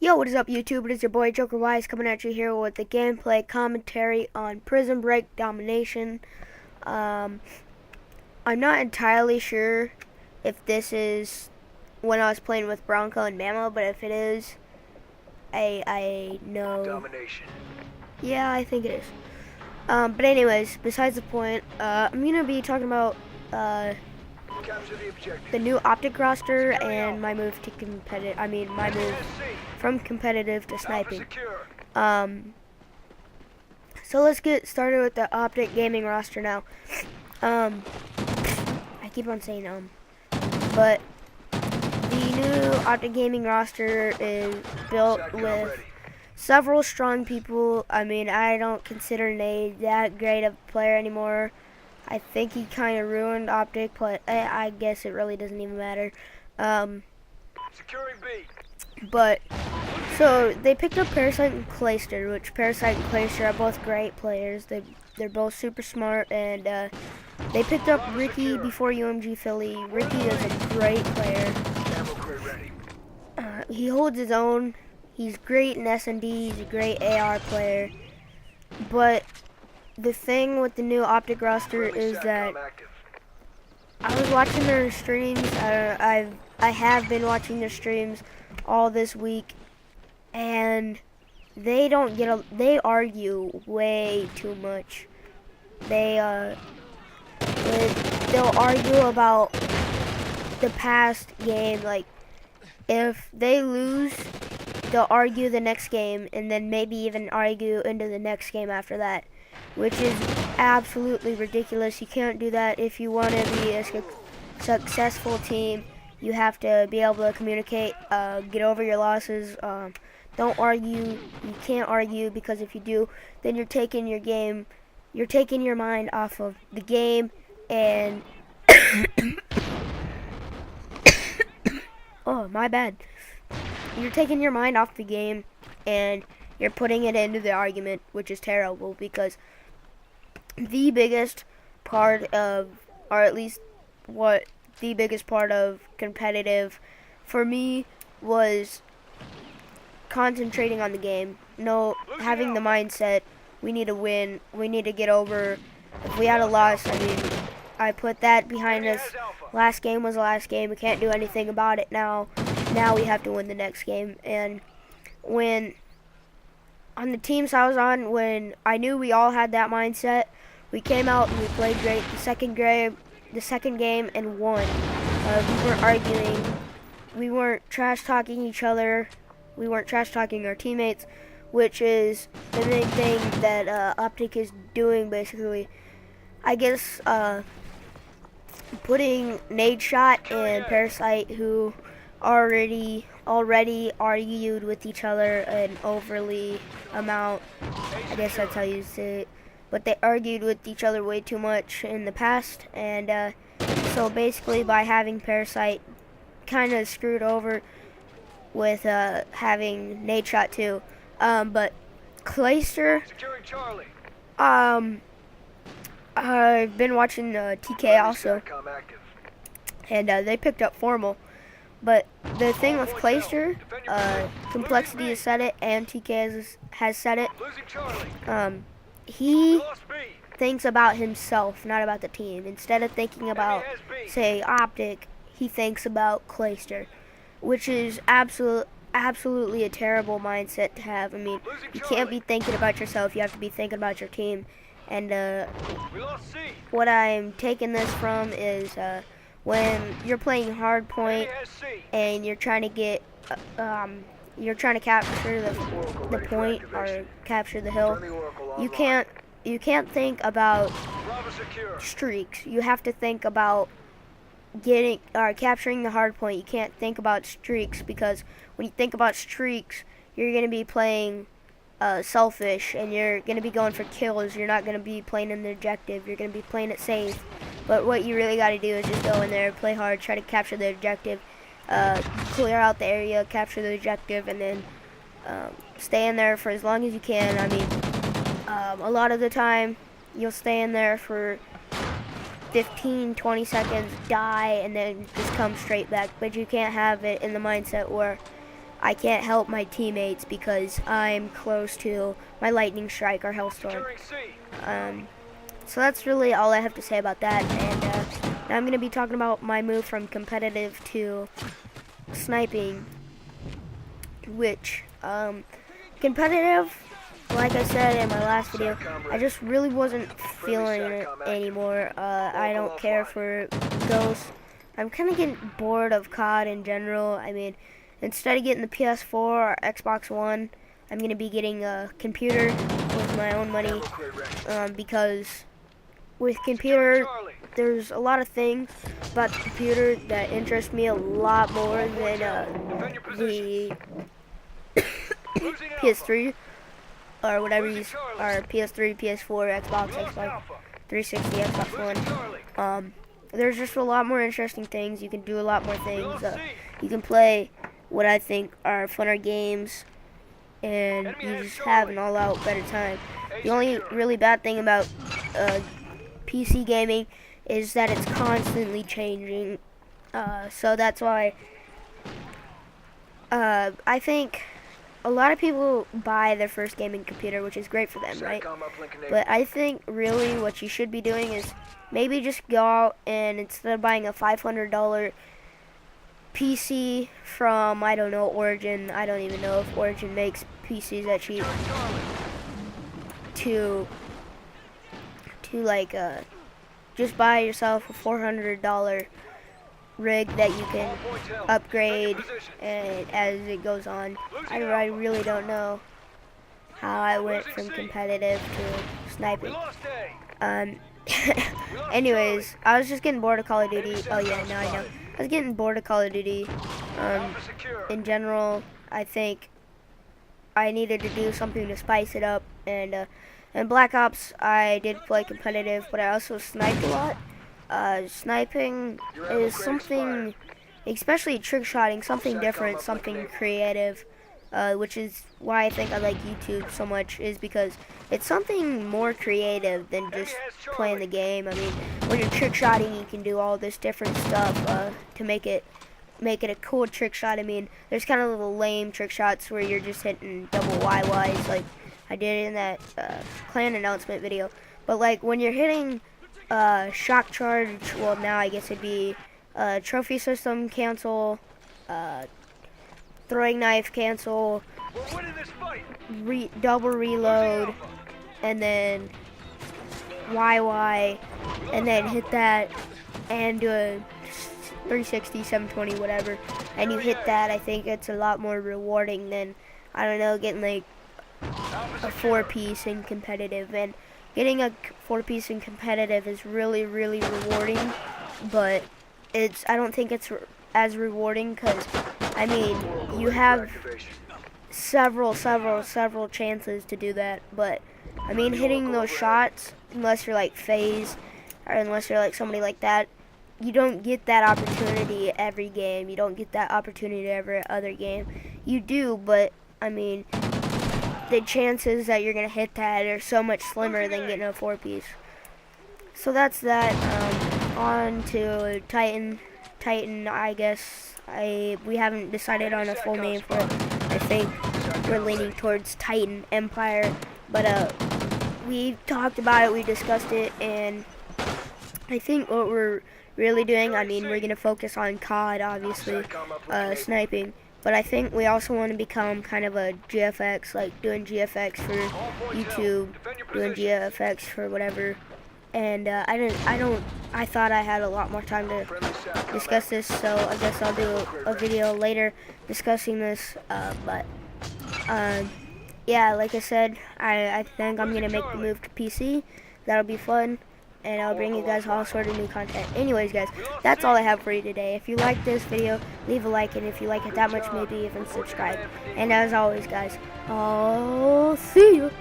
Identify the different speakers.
Speaker 1: Yo, what is up, YouTube? It is your boy Joker Wise coming at you here with the gameplay commentary on Prison Break Domination. I'm not entirely sure if this is when I was playing with Bronco and Mamo, but if it is, I know.
Speaker 2: Domination.
Speaker 1: Yeah, I think it is. But anyways, besides the point, I'm gonna be talking about
Speaker 2: Capture the objective.
Speaker 1: the new Optic roster and my move to competitive. My move from competitive to sniping.
Speaker 2: Secure.
Speaker 1: So let's get started with the Optic gaming roster now. I keep on saying but the new Optic gaming roster is built with several strong people. I don't consider Nate that great of a player anymore. I think he kind of ruined Optic, but I guess it really doesn't even matter.
Speaker 2: Securing B.
Speaker 1: But so they picked up Parasite and Clayster, which Parasite and Clayster are both great players. They're both super smart, and they picked up Ricky before UMG Philly. Ricky is a great player.
Speaker 2: Ammo crate ready.
Speaker 1: He holds his own. He's great in S&D. He's a great AR player. But the thing with the new Optic roster is that
Speaker 2: Active.
Speaker 1: I was watching their streams. I have been watching their streams all this week, and they don't they argue way too much. They'll argue about the past game. Like, if they lose, they'll argue the next game, and then maybe even argue into the next game after that, which is absolutely ridiculous. You can't do that. If you want to be a successful team, you have to be able to communicate, get over your losses. Don't argue. You can't argue, because if you do, then you're taking your mind off of the game, and oh, my bad. You're taking your mind off the game, and you're putting it into the argument, which is terrible, because the biggest part of, or at least what the biggest part of competitive for me was concentrating on the game. No, having the mindset, we need to win, we need to get over. If we had a loss, I put that behind us. Last game was the last game. We can't do anything about it now. Now we have to win the next game. And when on the teams I was on, when I knew we all had that mindset, we came out and we played great. The second game and won. We weren't arguing. We weren't trash talking each other. We weren't trash talking our teammates, which is the main thing that Optic is doing, basically. I guess putting Nade Shot and Parasite, who already argued with each other an overly amount. I guess that's how you say it. But they argued with each other way too much in the past, and so basically by having Parasite kind of screwed over with having Nade Shot too. But Clayster,
Speaker 2: Securing Charlie.
Speaker 1: I've been watching TK also,
Speaker 2: Active.
Speaker 1: and they picked up Formal. But the thing with Clayster, Complexity has said it, and TK has said it,
Speaker 2: Losing Charlie.
Speaker 1: he
Speaker 2: Lost B.
Speaker 1: thinks about himself, not about the team. Instead of thinking about, say, Optic, he thinks about Clayster, which is absolutely a terrible mindset to have. You can't be thinking about yourself, you have to be thinking about your team. And
Speaker 2: We lost C.
Speaker 1: what I'm taking this from is when you're playing hard point and you're trying to get you're trying to capture the point or capture the hill, you can't think about
Speaker 2: Bravo secure.
Speaker 1: streaks. You have to think about getting or capturing the hard point. You can't think about streaks, because when you think about streaks, you're going to be playing selfish, and you're going to be going for kills. You're not going to be playing in the objective. You're going to be playing it safe. But what you really got to do is just go in there, play hard, try to capture the objective, clear out the area, capture the objective, and then stay in there for as long as you can. A lot of the time you'll stay in there for 15-20 seconds, die, and then just come straight back. But you can't have it in the mindset where I can't help my teammates because I'm close to my lightning strike or hellstorm.
Speaker 2: Securing C.
Speaker 1: So that's really all I have to say about that. And now I'm going to be talking about my move from competitive to sniping, which competitive, like I said in my last video, I just really wasn't feeling it anymore. I don't care for ghosts. I'm kind of getting bored of COD in general. I mean, instead of getting the PS4 or Xbox One, I'm going to be getting a computer with my own money, because with computer, there's a lot of things about the computer that interest me a lot more than the PS3 or whatever you are, PS3, PS4, Xbox 360, Xbox One. There's just a lot more interesting things. You can do a lot more things. You can play what I think are funner games, and you just have an all-out better time. The only really bad thing about PC gaming is that it's constantly changing. So that's why I think a lot of people buy their first gaming computer, which is great for them, right? But I think really what you should be doing is maybe just go out and instead of buying a $500 PC from, I don't know, Origin, I don't even know if Origin makes PCs that cheap, to like just buy yourself a $400 rig that you can upgrade and as it goes on. I really don't know how I went from competitive to sniping. Anyways, I was just getting bored of Call of Duty. Oh yeah, now I know. I was getting bored of Call of Duty. In general, I think I needed to do something to spice it up, and in Black Ops I did play competitive, but I also sniped a lot. Sniping is something, especially trick shotting, something different, something creative, which is why I think I like YouTube so much, is because it's something more creative than just playing the game. I mean, when you're trick shotting, you can do all this different stuff to make it a cool trick shot. I mean, there's kind of little lame trick shots where you're just hitting double YYs like I did in that clan announcement video. But like when you're hitting shock charge, well now I guess it'd be trophy system cancel, throwing knife cancel, double reload, and then YY, and then hit that and do a 360, 720, whatever, and you hit that. I think it's a lot more rewarding than, I don't know, getting like a 4-piece in competitive. And getting a 4-piece in competitive is really, really rewarding, but I don't think it's as rewarding because, I mean, you have several chances to do that, but I mean, hitting those shots, unless you're like FaZe, or unless you're like somebody like that, you don't get that opportunity every game. You don't get that opportunity every other game. You do, but I mean, the chances that you're gonna hit that are so much slimmer than getting a 4-piece. So that's that. On to Titan. I guess we haven't decided on a full name for it. I think we're leaning towards Titan Empire, but we talked about it, we discussed it, and I think what we're really doing, I mean, we're gonna focus on COD, obviously, sniping, but I think we also want to become kind of a GFX, like doing GFX for YouTube, doing GFX for whatever. And I thought I had a lot more time to discuss this, so I guess I'll do a video later discussing this, but yeah, like I said, I think I'm gonna make the move to PC. That'll be fun, and I'll bring you guys all sort of new content. Anyways, guys, that's all I have for you today. If you like this video, leave a like, and if you like it that much, maybe even subscribe. And as always, guys, I'll see you.